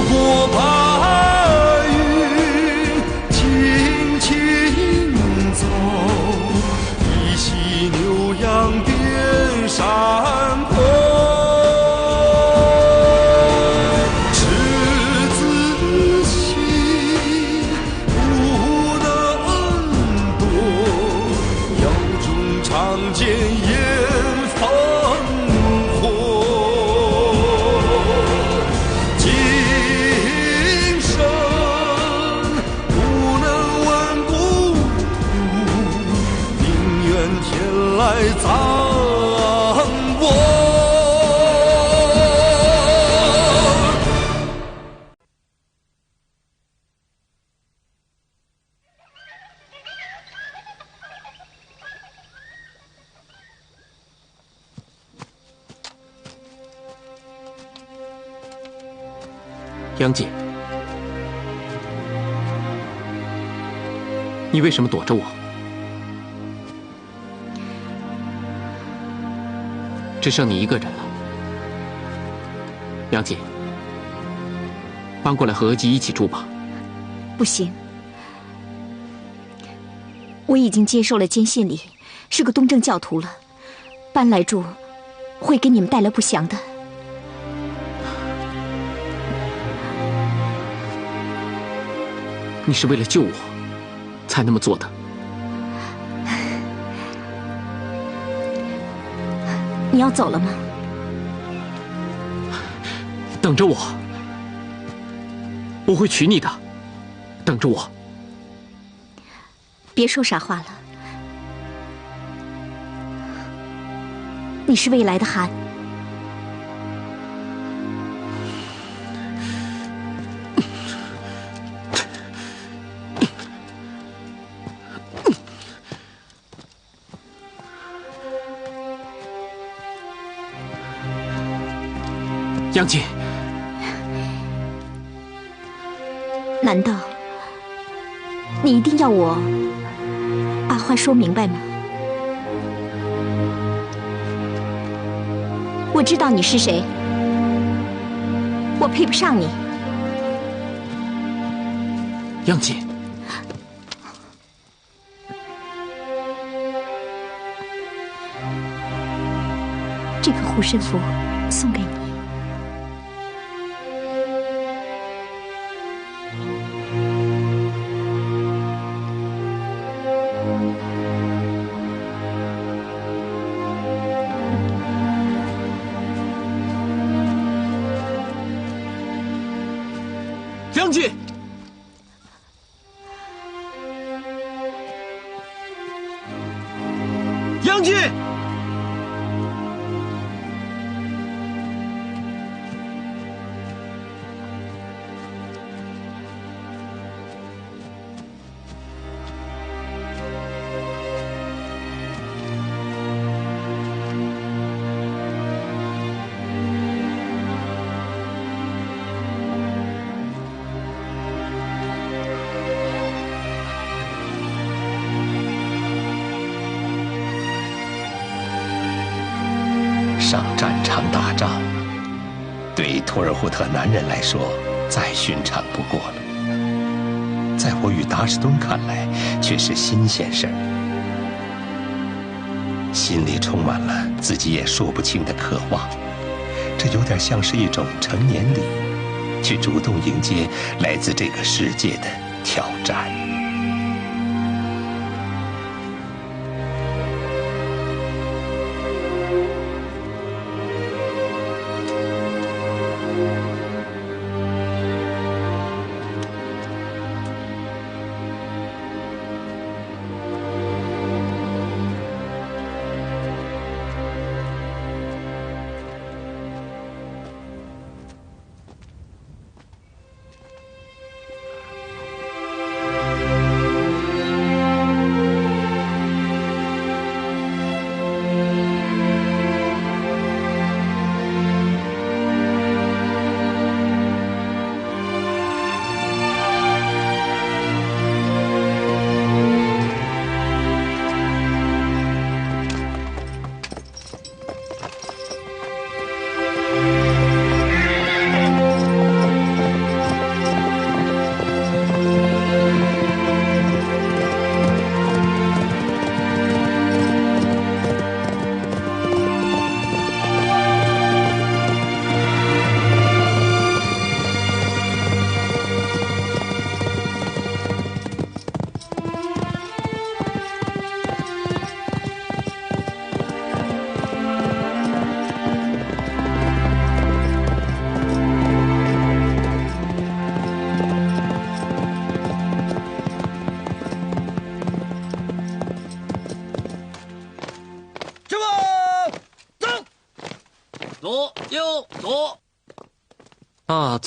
过白云轻轻走，依稀牛羊遍山坡。赤子心，不能躲，腰中长剑焰烽火。今生不能问故土，宁愿天来葬我。杨姐，你为什么躲着我？只剩你一个人了。杨姐，搬过来和额吉一起住吧。不行，我已经接受了坚信礼，是个东正教徒了，搬来住会给你们带来不祥的。你是为了救我，才那么做的。你要走了吗？等着我，我会娶你的。等着我。别说傻话了，你是未来的韩。杨姐，难道你一定要我把话说明白吗？我知道你是谁，我配不上你。杨姐，这个护身符送给你。杨姐，杨姐。上战场打仗，对托尔扈特男人来说再寻常不过了，在我与达什敦看来却是新鲜事儿，心里充满了自己也说不清的渴望，这有点像是一种成年礼，去主动迎接来自这个世界的挑战。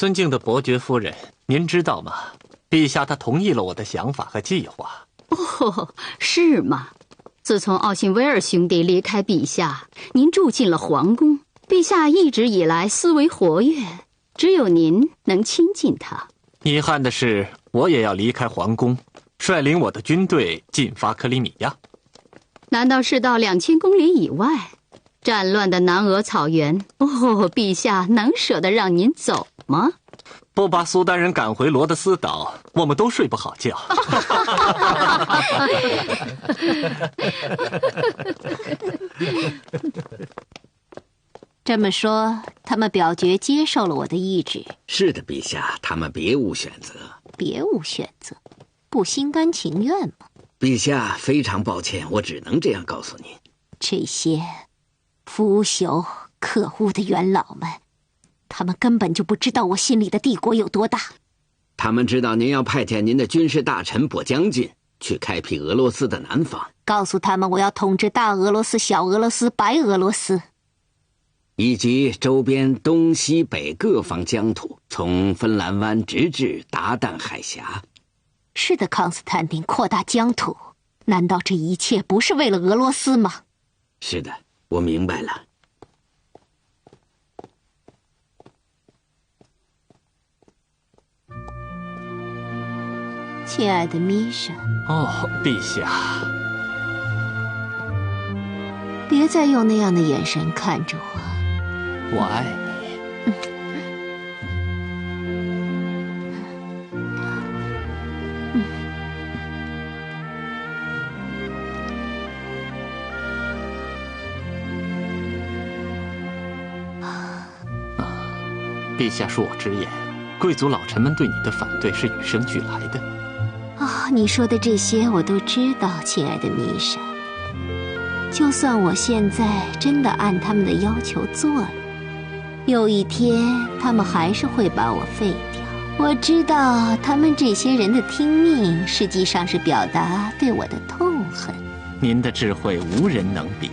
尊敬的伯爵夫人，您知道吗？陛下他同意了我的想法和计划。哦，是吗？自从奥辛威尔兄弟离开陛下，您住进了皇宫，陛下一直以来思维活跃，只有您能亲近他。遗憾的是，我也要离开皇宫，率领我的军队进发克里米亚。难道是到2000公里以外？战乱的南俄草原，陛下能舍得让您走吗？不把苏丹人赶回罗德斯岛，我们都睡不好觉。这么说，他们表决接受了我的意志。是的，陛下，他们别无选择。别无选择，不心甘情愿吗？陛下，非常抱歉，我只能这样告诉您。这些腐朽可恶的元老们，他们根本就不知道我心里的帝国有多大。他们知道您要派遣您的军事大臣跛将军去开辟俄罗斯的南方，告诉他们我要统治大俄罗斯、小俄罗斯、白俄罗斯，以及周边东西北各方疆土，从芬兰湾直至鞑靼海峡。是的，康斯坦丁，扩大疆土，难道这一切不是为了俄罗斯吗？是的，我明白了。亲爱的米莎，哦，陛下，别再用那样的眼神看着我。我爱你。陛下恕我直言，贵族老臣们对你的反对是与生俱来的。你说的这些我都知道，亲爱的米莎。就算我现在真的按他们的要求做了，有一天他们还是会把我废掉。我知道他们这些人的听命，实际上是表达对我的痛恨。您的智慧无人能比。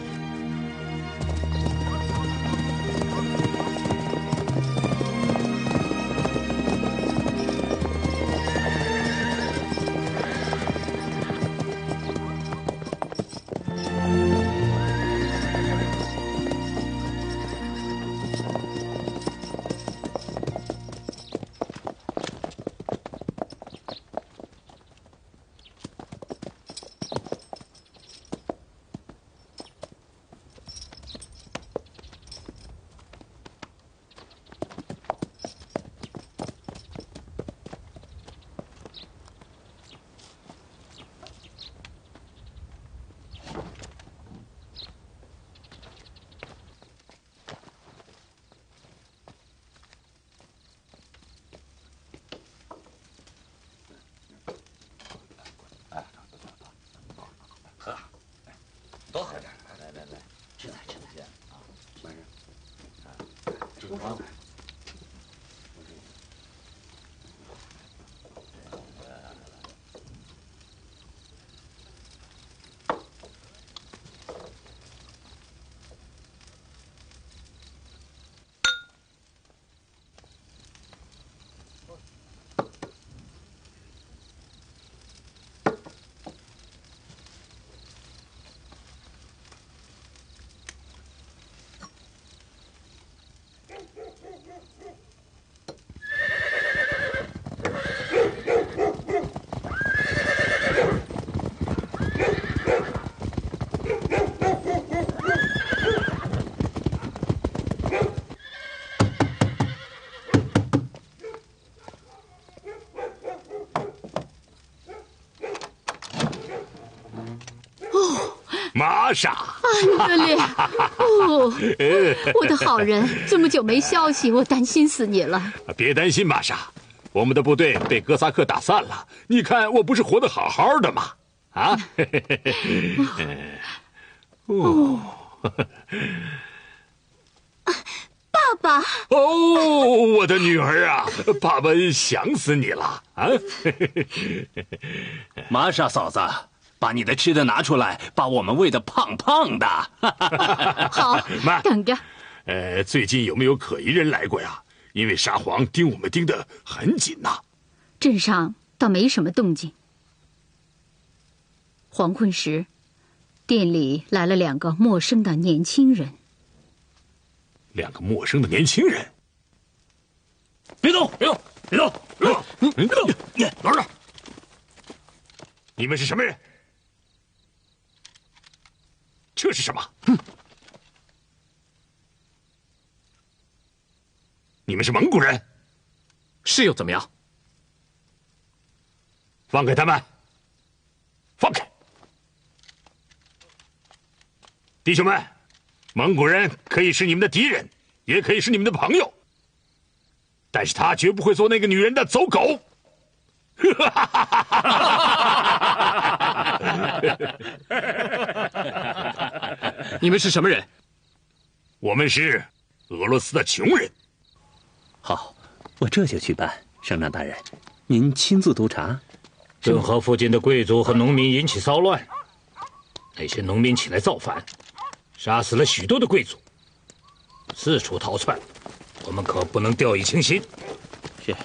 多喝点，来，吃菜啊，慢点，注意啊。玛莎，安德烈，我的好人，这么久没消息，我担心死你了。别担心，玛莎，我们的部队被哥萨克打散了。你看，我不是活得好好的吗？啊，爸爸，哦，我的女儿啊，爸爸想死你了啊！玛莎嫂子，把你的吃的拿出来，把我们喂得胖胖的。好，妈，等着。最近有没有可疑人来过呀？因为沙皇盯我们盯得很紧呐。镇上倒没什么动静。黄昏时，店里来了2个陌生的年轻人。2个陌生的年轻人。别动！别动！别动！别动！哪儿呢？你们是什么人？这是什么？你们是蒙古人？是又怎么样？放开他们！放开！弟兄们，蒙古人可以是你们的敌人，也可以是你们的朋友，但是他绝不会做那个女人的走狗。你们是什么人？我们是俄罗斯的穷人。好，我这就去办。省长大人，您亲自督查。顿河附近的贵族和农民引起骚乱，那些农民起来造反，杀死了许多的贵族，四处逃窜，我们可不能掉以轻心。是。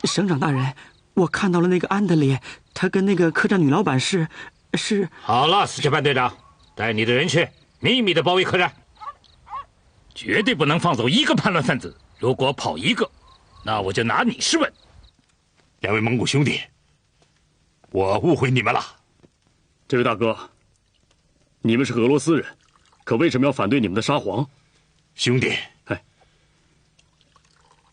省长大人，我看到了那个安德烈，他跟那个客栈女老板是。好了，司机班队长，带你的人去秘密的包围客栈，绝对不能放走一个叛乱分子。如果跑一个，那我就拿你试问。2位蒙古兄弟，我误会你们了。这位大哥，你们是俄罗斯人，可为什么要反对你们的沙皇？兄弟，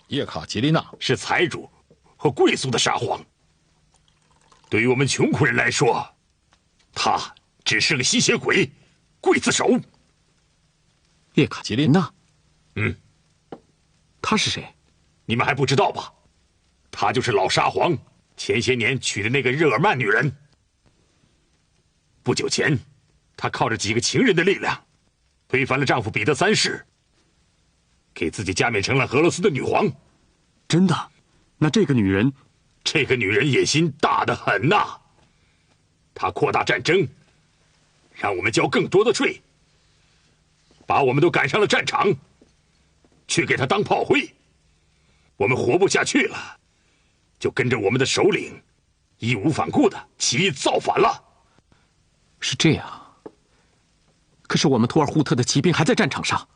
叶卡捷琳娜是财主和贵族的沙皇，对于我们穷苦人来说，他只是个吸血鬼、刽子手。叶卡捷琳娜，他是谁？你们还不知道吧？他就是老沙皇前些年娶的那个日耳曼女人。不久前，他靠着几个情人的力量，推翻了丈夫彼得3世，给自己加冕成了俄罗斯的女皇。真的？那这个女人野心大得很呐！她扩大战争，让我们交更多的税，把我们都赶上了战场，去给她当炮灰。我们活不下去了，就跟着我们的首领义无反顾的起义造反了。是这样，可是我们图尔扈特的骑兵还在战场上。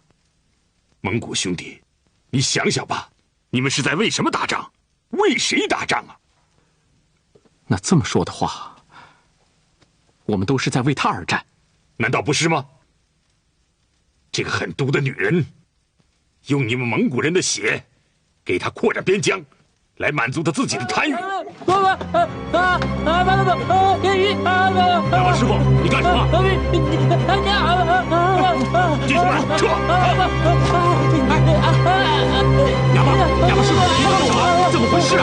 蒙古兄弟，你想想吧，你们是在为什么打仗？为谁打仗啊？那这么说的话，我们都是在为他而战，难道不是吗？这个狠毒的女人，用你们蒙古人的血，给她扩展边疆，来满足她自己的贪欲。亚马师傅，你干什么？弟兄们，撤！亚马师傅，你干什么？怎么回事啊？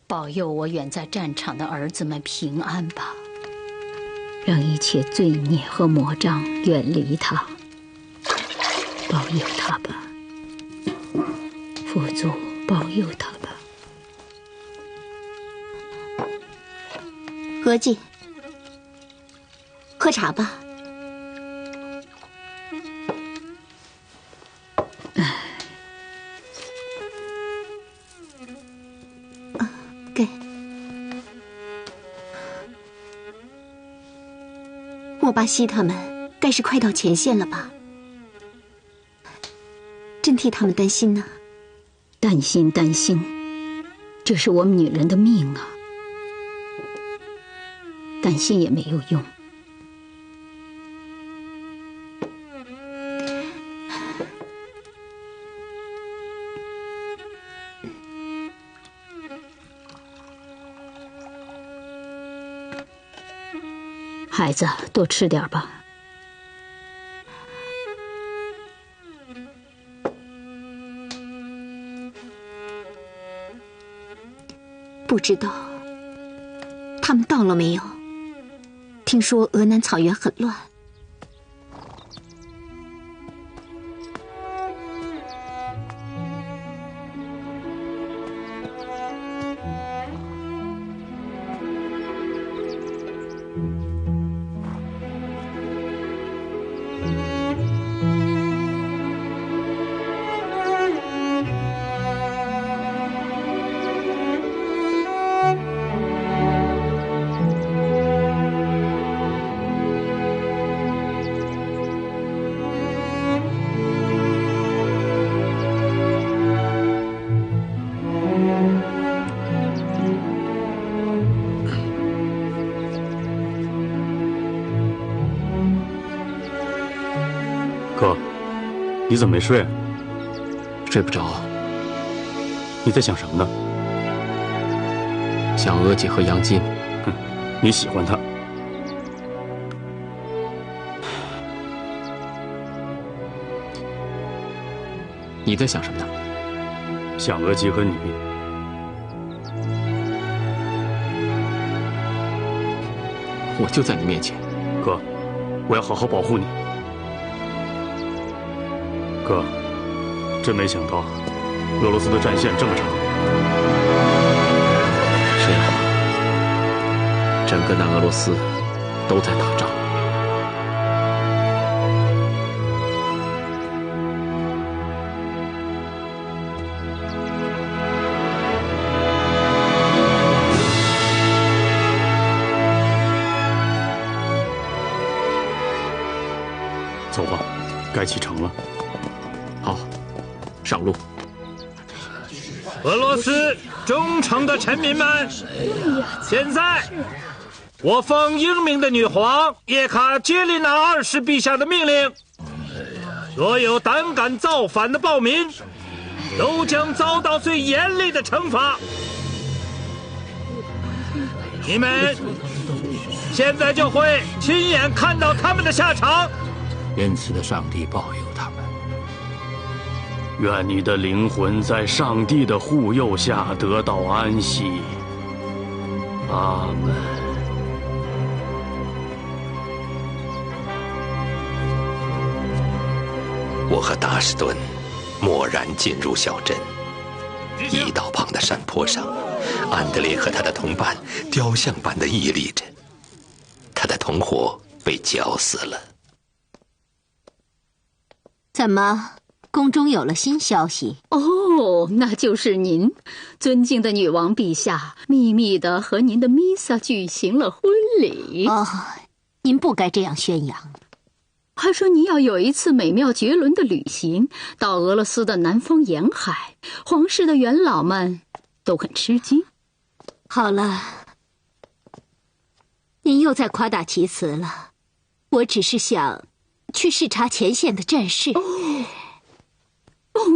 保佑我远在战场的儿子们平安吧，让一切罪孽和魔障远离他。保佑他吧，佛祖，保佑他吧。合计，喝茶吧。给。莫巴西他们该是快到前线了吧？真替他们担心呢。担心，这是我们女人的命啊。担心也没有用。孩子，多吃点吧。不知道他们到了没有？听说俄南草原很乱。哥，你怎么没睡？睡不着。你在想什么呢？想娥姐和杨金。哼，你喜欢她。你在想什么呢？想娥姐和你。我就在你面前。哥，我要好好保护你。哥，真没想到，俄罗斯的战线这么长。是啊，整个南俄罗斯都在打仗。走吧，该启程了。好，上路。俄罗斯忠诚的臣民们，现在我奉英明的女皇叶卡捷琳娜2世陛下的命令，所有胆敢造反的暴民都将遭到最严厉的惩罚。你们现在就会亲眼看到他们的下场。仁慈的上帝保佑他们。愿你的灵魂在上帝的护佑下得到安息。阿门。我和达什顿蓦然进入小镇，驿道旁的山坡上，安德烈和他的同伴雕像般的屹立着，他的同伙被绞死了。怎么，宫中有了新消息？哦，那就是您，尊敬的女王陛下，秘密地和您的弥撒举行了婚礼。哦，您不该这样宣扬。还说您要有一次美妙绝伦的旅行，到俄罗斯的南方沿海，皇室的元老们都很吃惊。好了，您又在夸大其词了。我只是想去视察前线的战事。哦，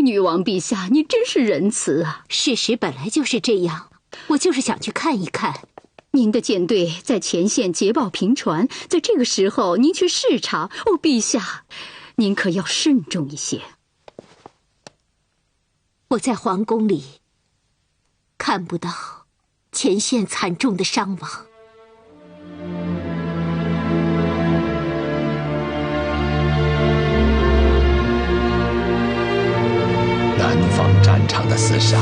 女王陛下，您真是仁慈啊！事实本来就是这样，我就是想去看一看。您的舰队在前线捷报频传，在这个时候您去视察，哦，陛下，您可要慎重一些。我在皇宫里看不到前线惨重的伤亡。南方战场的厮杀，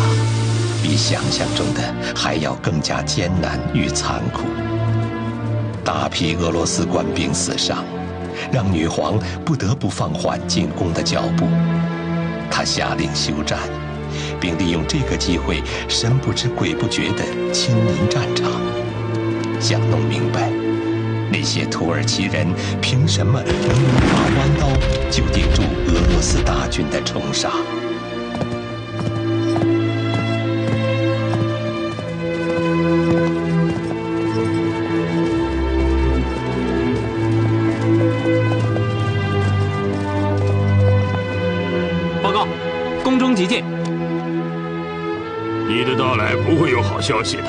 比想象中的还要更加艰难与残酷。大批俄罗斯官兵死伤，让女皇不得不放缓进攻的脚步。她下令休战，并利用这个机会神不知鬼不觉地亲临战场，想弄明白那些土耳其人凭什么能用1把弯刀就顶住俄罗斯大军的冲杀。宫中急见，你的到来不会有好消息的。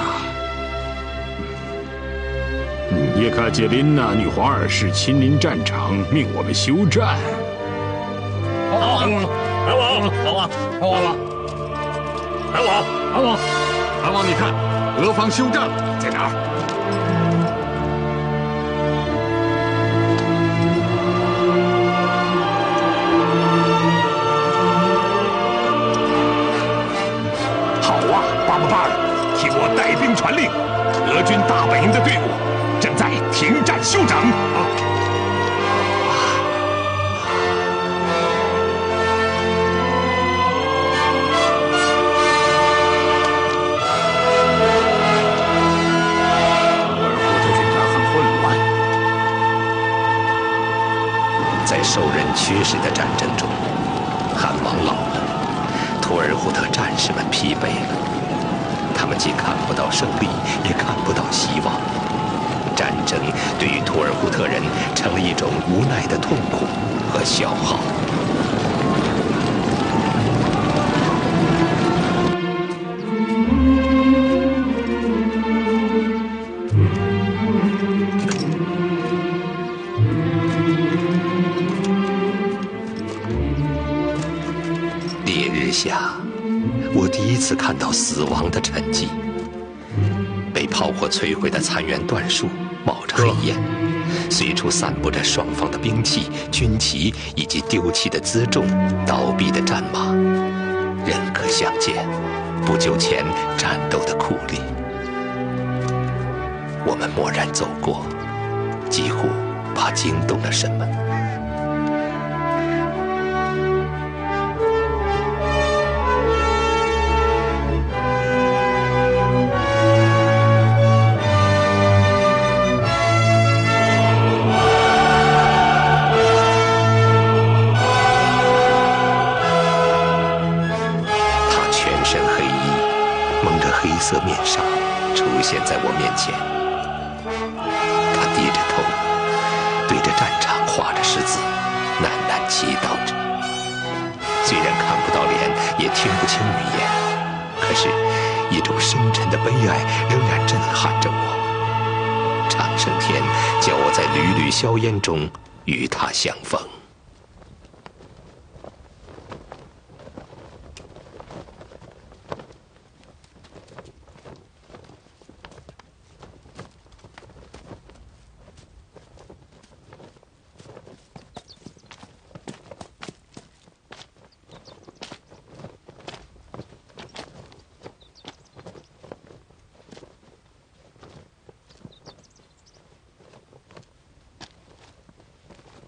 叶卡捷琳娜女皇2世亲临战场，命我们休战。韩王，你看，俄方休战了，在哪儿？军大本营的队伍正在停战休整。在受人驱使的战争中，汗王老了，图尔扈特战士们疲惫了，他们既看不到胜利，也看不到希望。战争对于图尔扈特人成了一种无奈的痛苦和消耗。烈日下，我第一次看到死亡的沉寂。被炮火摧毁的残垣断树冒着黑烟，随处散布着双方的兵器、军旗以及丢弃的辎重、倒闭的战马，人可想见不久前战斗的苦力。我们蓦然走过，几乎怕惊动了什么。色面纱出现在我面前，他低着头，对着战场画着十字，喃喃祈祷着。虽然看不到脸，也听不清语言，可是，一种深沉的悲哀仍然震撼着我。长生天叫我在缕缕硝烟中与他相逢。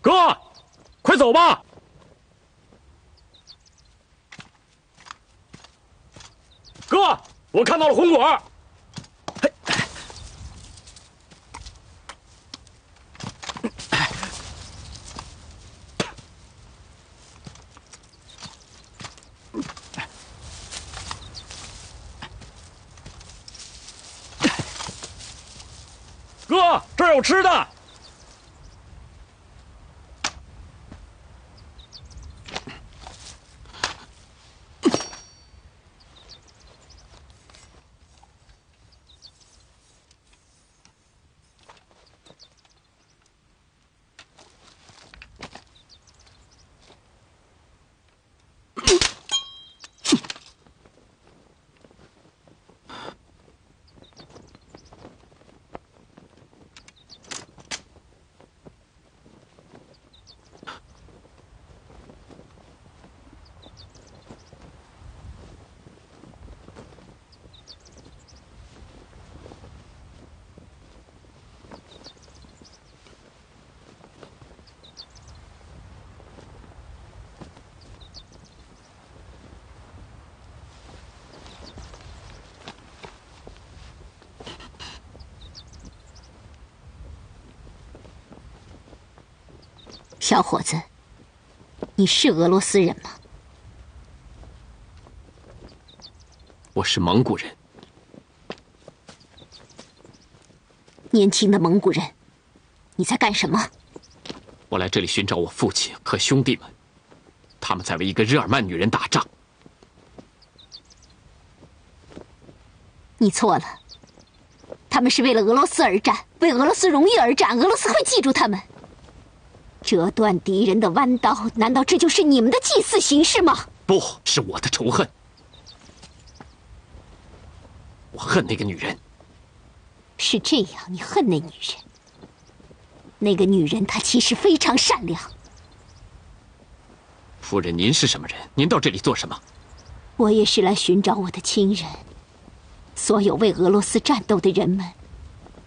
哥，快走吧！哥，我看到了红果。哥，这儿有吃的。小伙子，你是俄罗斯人吗？我是蒙古人。年轻的蒙古人，你在干什么？我来这里寻找我父亲和兄弟们，他们在为一个日耳曼女人打仗。你错了，他们是为了俄罗斯而战，为俄罗斯荣誉而战，俄罗斯会记住他们。折断敌人的弯刀，难道这就是你们的祭祀形式吗？不，是我的仇恨。我恨那个女人。是这样，你恨那女人。那个女人她其实非常善良。夫人，您是什么人？您到这里做什么？我也是来寻找我的亲人。所有为俄罗斯战斗的人们，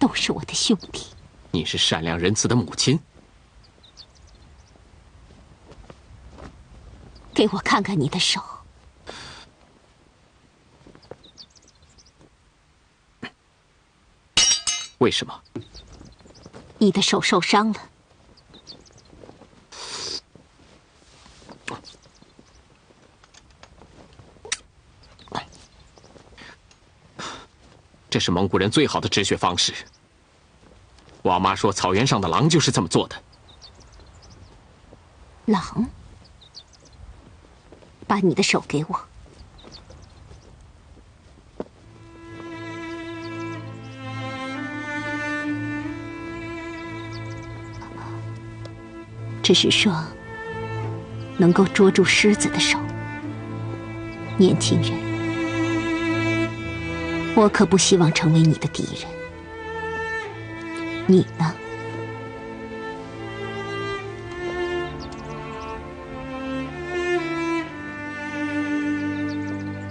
都是我的兄弟。你是善良仁慈的母亲。给我看看你的手。为什么？你的手受伤了。这是蒙古人最好的止血方式。我妈说，草原上的狼就是这么做的。狼？把你的手给我。这是双能够捉住狮子的手。年轻人，我可不希望成为你的敌人。你呢？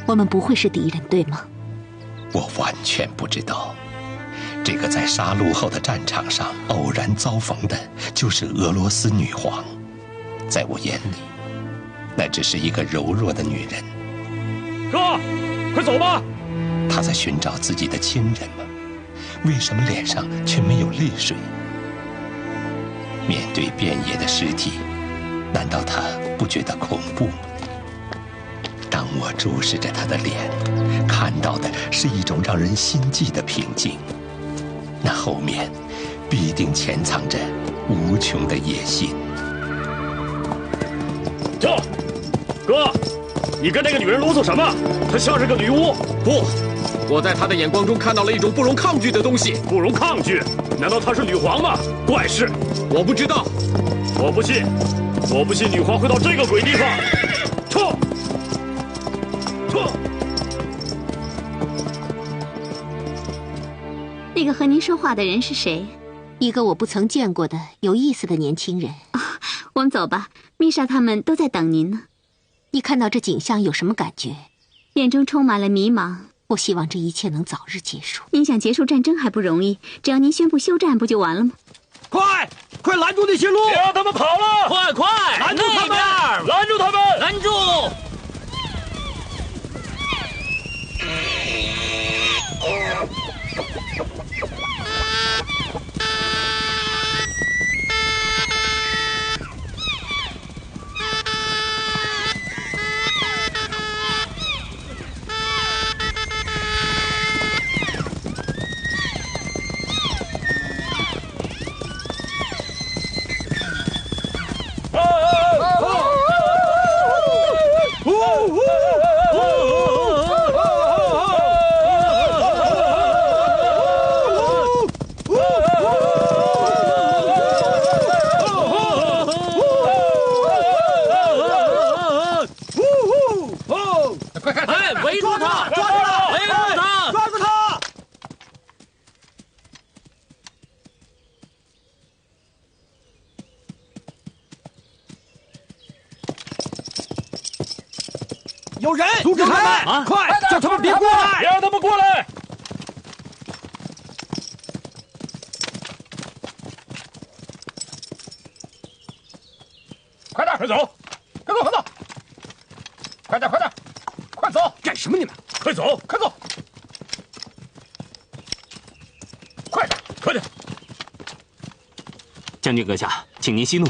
我们不会是敌人，对吗？我完全不知道，这个在杀戮后的战场上偶然遭逢的，就是俄罗斯女皇。在我眼里，那只是一个柔弱的女人。哥，快走吧！她在寻找自己的亲人吗？为什么脸上却没有泪水？面对遍野的尸体，难道她不觉得恐怖吗？当我注视着她的脸，看到的是一种让人心悸的平静，那后面必定潜藏着无穷的野心。停！哥，你跟那个女人啰嗦什么？她像是个女巫。不，我在她的眼光中看到了一种不容抗拒的东西。不容抗拒？难道她是女皇吗？怪事！我不知道。我不信，我不信女皇会到这个鬼地方。撤！那个和您说话的人是谁？一个我不曾见过的有意思的年轻人。我们走吧，米莎他们都在等您呢。你看到这景象有什么感觉？眼中充满了迷茫。我希望这一切能早日结束。您想结束战争还不容易，只要您宣布休战，不就完了吗？快拦住那些鹿！别让他们跑了！快拦住他们！拦住他们！拦住！有人！阻止他们！啊！快，叫他们别过来！别让他们过来！快点，快走！快走，快走！快点，快点，快走！干什么你们？快走，快走！快点，快点！将军阁下，请您息怒。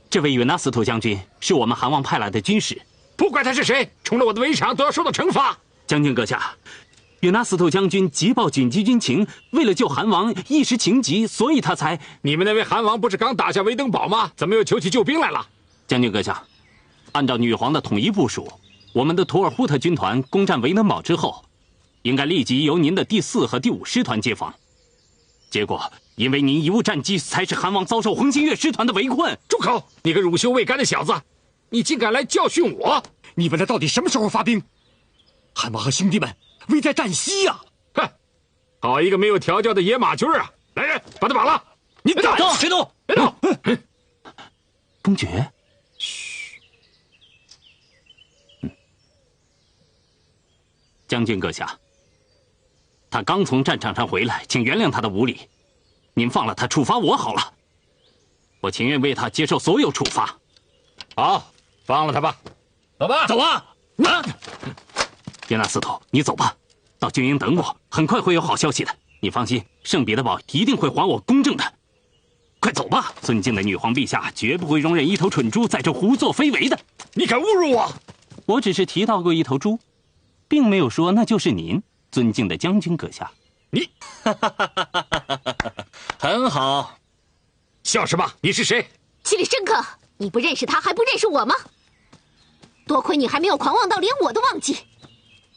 这位约纳斯托将军是我们韩王派来的军使。不管他是谁，冲了我的围场都要受到惩罚。将军阁下，约纳斯托将军急报紧急军情，为了救韩王，一时情急，所以他才……你们那位韩王不是刚打下维登堡吗？怎么又求起救兵来了？将军阁下，按照女皇的统一部署，我们的图尔扈特军团攻占维登堡之后，应该立即由您的第4和第5师团接防。结果因为您贻误战机，才使韩王遭受红星月师团的围困。住口！你个乳臭未干的小子，你竟敢来教训我！你们这到底什么时候发兵？韩王和兄弟们危在旦夕呀！哼，好一个没有调教的野马驹啊！来人，把他绑了！你走，别动，别动！公爵，嘘。将军阁下，他刚从战场上回来，请原谅他的无礼。您放了他，处罚我好了。我情愿为他接受所有处罚。好，放了他吧。走吧，走啊！耶纳斯图，你走吧，到军营等我，很快会有好消息的。你放心，圣彼得堡一定会还我公正的。快走吧，尊敬的女皇陛下绝不会容忍一头蠢猪在这胡作非为的。你敢侮辱我？我只是提到过一头猪，并没有说那就是您，尊敬的将军阁下。你，很好。笑什么？你是谁？基里申克，你不认识他，还不认识我吗？多亏你还没有狂妄到连我都忘记。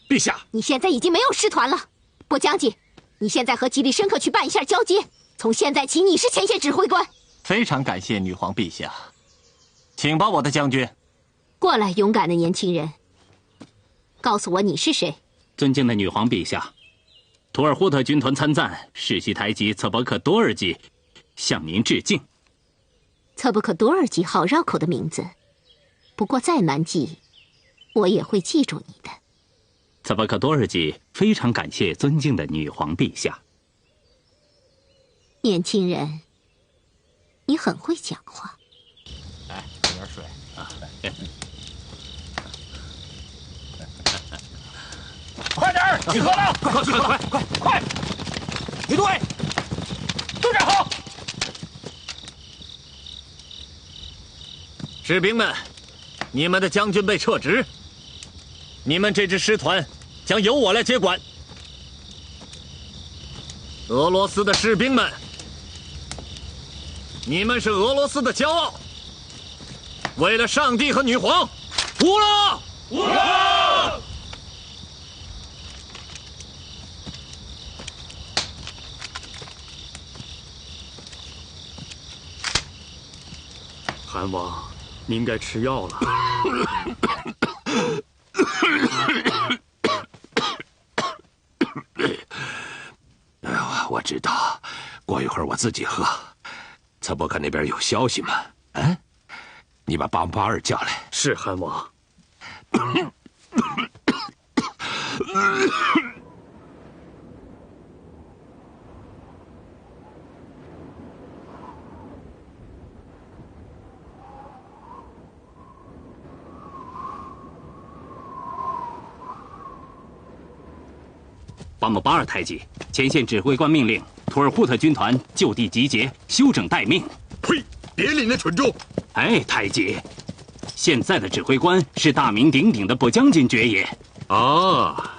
陛下，你现在已经没有师团了，波将军，你现在和基里申克去办一下交接。从现在起，你是前线指挥官。非常感谢女皇陛下，请吧，我的将军。过来，勇敢的年轻人，告诉我你是谁。尊敬的女皇陛下，图尔扈特军团参赞世袭台吉策伯克多尔吉向您致敬。策伯克多尔吉，好绕口的名字，不过再难记，我也会记住你的。策伯克多尔吉非常感谢尊敬的女皇陛下。年轻人，你很会讲话。来，喝点水啊！快点儿，集合了！快！离队，都站好！士兵们，你们的将军被撤职，你们这支师团将由我来接管。俄罗斯的士兵们，你们是俄罗斯的骄傲。为了上帝和女皇，乌拉！乌拉！韩王，您该吃药了。我知道，过一会儿我自己喝。策伯克那边有消息吗？嗯，你把巴姆巴尔叫来。是，韩王。巴姆巴尔太极，前线指挥官命令图尔扈特军团就地集结，休整待命。呸！别理那蠢猪！哎，太极，现在的指挥官是大名鼎鼎的波将军爵爷。啊，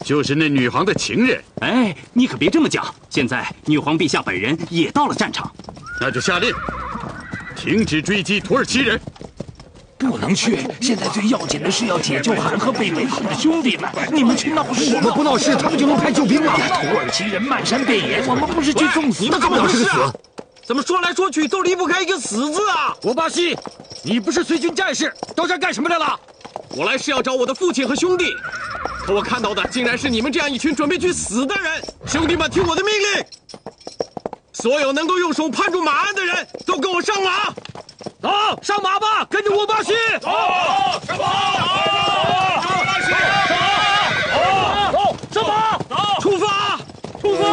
就是那女皇的情人。哎，你可别这么讲，现在女皇陛下本人也到了战场。那就下令，停止追击土耳其人。不能去！现在最要紧的是要解救韩和被围困的兄弟们。你们去闹事！我们不闹事，他们就能派救兵了。土耳其人漫山遍野，我们不是去送死的，怎么回事？怎么说来说去都离不开一个死字啊！我巴西，你不是随军战士，到这儿干什么来了？我来是要找我的父亲和兄弟，可我看到的竟然是你们这样一群准备去死的人。兄弟们，听我的命令，所有能够用手攀住马鞍的人都跟我上马。走，上马吧，跟着我巴西。走，上马！走，巴西！走，上马！走，出发！出发！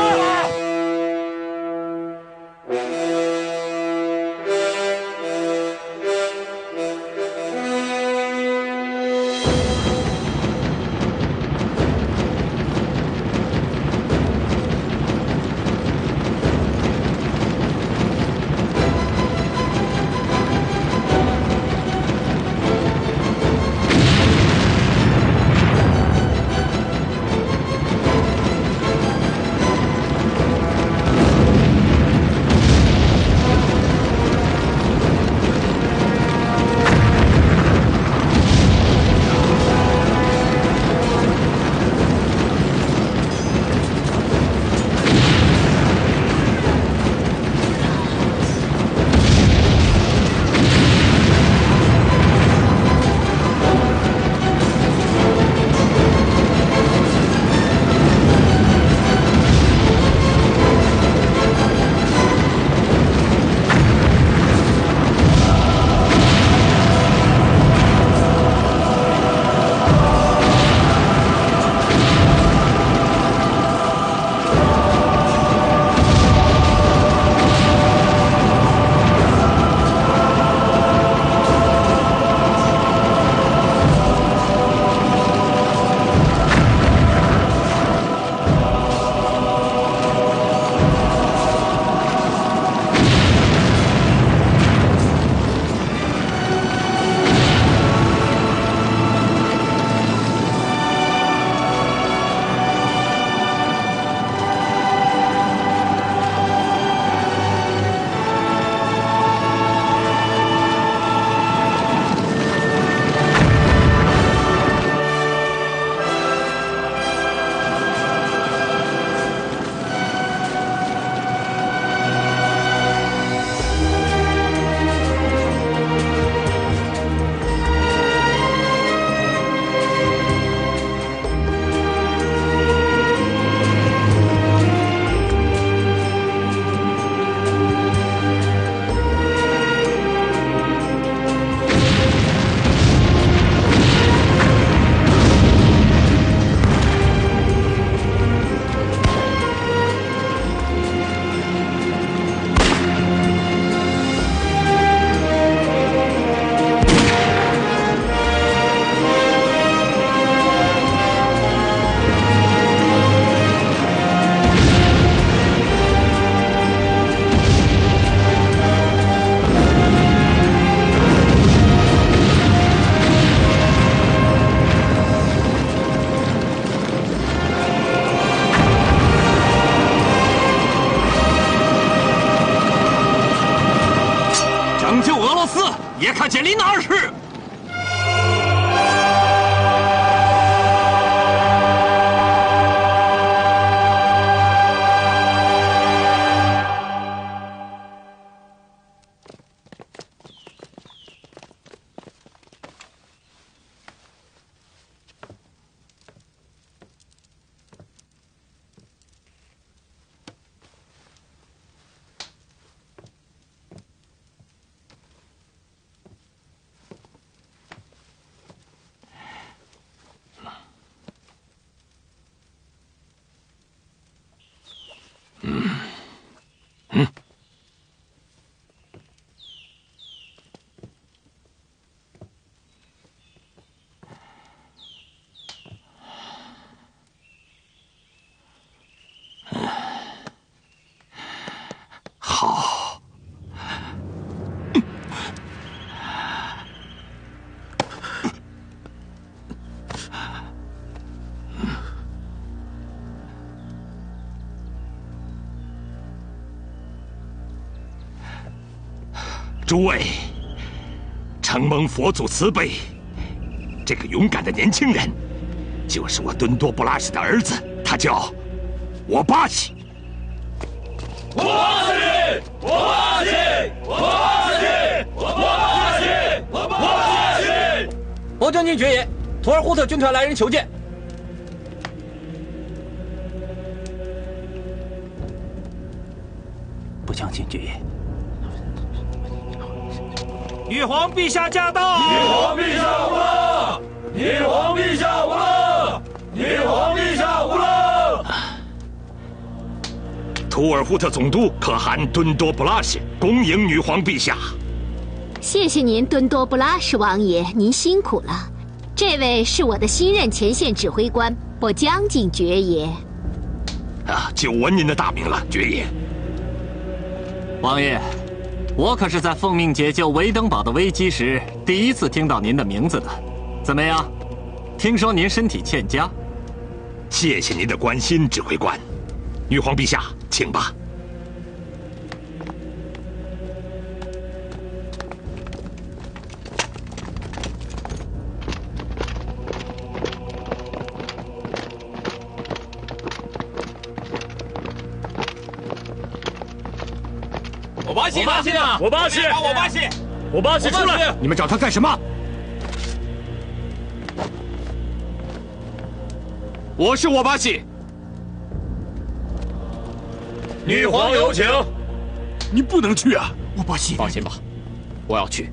他简离哪儿去？好。诸位，承蒙佛祖慈悲，这个勇敢的年轻人，就是我敦多布拉什的儿子，他叫我巴西。我巴西，我巴西，我巴西，我巴西，我巴西！伯将军爵爷，图尔扈特军团来人求见。不将军爵爷。玉皇陛下驾到！玉皇陛下无恙！玉皇陛下无恙！玉皇陛下无恙！图尔扈特总督可汗敦多布拉什恭迎女皇陛下。谢谢您，敦多布拉什王爷，您辛苦了。这位是我的新任前线指挥官伯将军爵爷。久闻您的大名了，爵爷。王爷，我可是在奉命解救维登堡的危机时第一次听到您的名字的。怎么样？听说您身体欠佳？谢谢您的关心，指挥官。女皇陛下，请吧。我巴西，我巴西呢？我巴西，我巴西，我巴西出来！你们找他干什么？我是我巴西。女皇有请。你不能去啊！我巴西，放心吧，我要去。